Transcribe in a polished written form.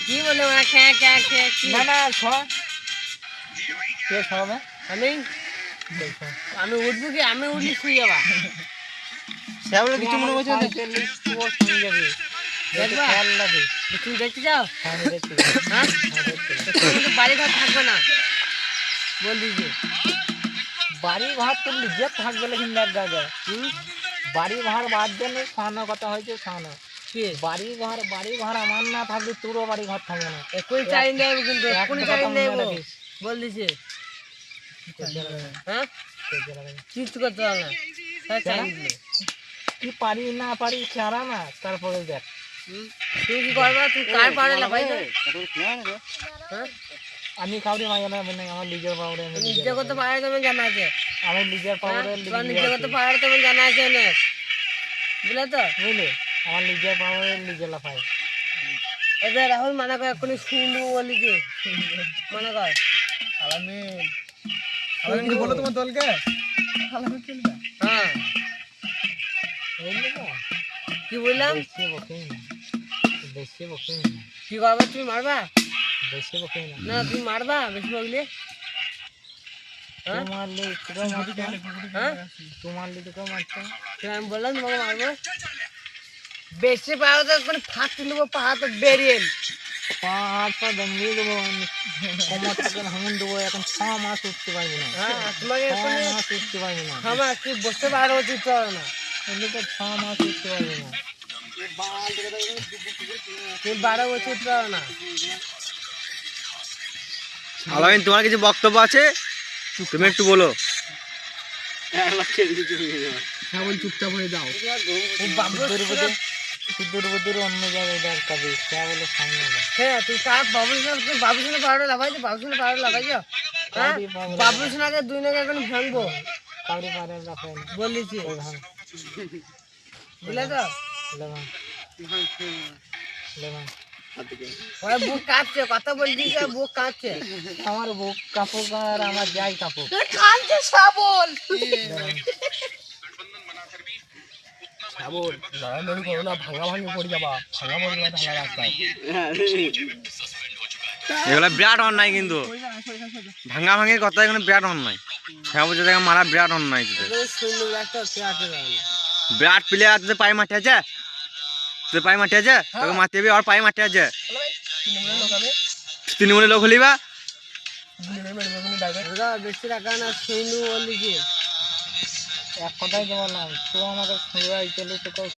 কি বলে ওরা খ্যাঁ খ্যাঁ খ্যাঁ কি? না না কে খাওয়াবে? আমি উঠবো কি? আমি উঠলে শুয়ে যাবা। শ্যাবলা কিছু মনে করছো না? শুয়ে যাবে। দেখবা? খেয়াল লাগে। তুমি দেখতে যাও? হ্যাঁ দেখছি। হ্যাঁ? তুমি তো বাড়ি ঘর থাকবে না বল দিছি। বাড়ি ঘর তো নিজে থাকবে কিন্তু এক জায়গায়। বাড়ি ঘর বাদ জন্য খাওয়ানোর কথা হয়েছে খাওয়ানো। কি বাড়ি ঘর আমার না থাকলে তোরও বাড়ি ঘর থাকবে না। এক্ষুনি চালিয়ে দেবো কিন্তু এক্ষুনি চালিয়ে দেবো বল দিছি। হ্যাঁ কিচ্ছু করতে হবে না চালিয়ে দিলে। কি পারি না পারি ছাড়া না তারপরে দেখ তুই কি করবা? তুই কার পাড়ে লাগাই দে? হ্যাঁ আমি কাউরি মাঝে না আমার নিজের পাওয়ারে আমি নিজে করতে পারে তুমি জানা আছে। আমার নিজের পাওয়ারে তোমার নিজে করতে পারে তুমি জানা আছে অনেক বুঝলে তো? বুঝলি আমার নিজের পাওয়ারে নিজে লাফাই। এদের রাহুল মানা করে এক্ষুনি শুনবো বলি কি মনে কর আমি বলো তোমার দলকে হ্যাঁ বুঝলি তো কি বললাম? বেশি বকি কি করবা? তুমি মারবা বেশি বকি না? তুমি মারবা বেশি বকলে? হ্যাঁ মারলে তোকে মারতে হ্যাঁ মারলে তোকে মারতে আমি বললাম তোমাকে মারবো। বেশি পাওয়া তো কোনো ফাঁকি নেবো পাহা তো বেরিয়ে পাঁচ পা দমিয়ে দেবো কোমর থেকে ভাঙন দেবো এখন 6 মাস উঠতে পারবি না। হ্যাঁ তোমাকে 6 মাস উঠতে পারবি না। আমার তুই বসতে পারো উচিত হবে না। এমনি তো 6 মাস উঠতে পারবি না। তুই 12 বছর পারো না। আলামিন তোমার কিছু বক্তব্য আছে তুমি একটু বলো। চুপচাপ হয়ে যাও। সুদূর বুদূর অন্য জায়গায় দরকার তা বলে সামনে হ্যাঁ তুই কার বাবুসোনা পাউডার লাগাইছো? বাবুসোনা পাউডার লাগাইছো? হ্যাঁ বাবুসোনাকে 2 নাকে এখন ভাঙবো কাউরি পারে রাখেন বলেছি ভাঙ বুঝলে তো? লেভান লেভান ওরা বুক কাঁপছে কথা বলছি বুক কাঁপছে। আমার বুক কাপড় আর আমার যাই কাপড় কাঁপছে শ্রাবণ এগুলো বিরাট অন্যায় কিন্তু ভাঙা ভাঙির কথা এখানে বিরাট অন্যায়। হ্যাঁ বলছে দেখে মারা বিরাট অন্যায় বিরাট প্লেয়ার তোদের পায়ে মাঠে আছে তোদের পায়ে মাঠে আছে তোকে মারতে যাবি আর পায়ে মাঠে আছে 3 মনে লোক হলিবা বেশি রাখা না শুনু বলি কি এক কথাই বললাম তো আমাকে শুরু হয়েছিল তো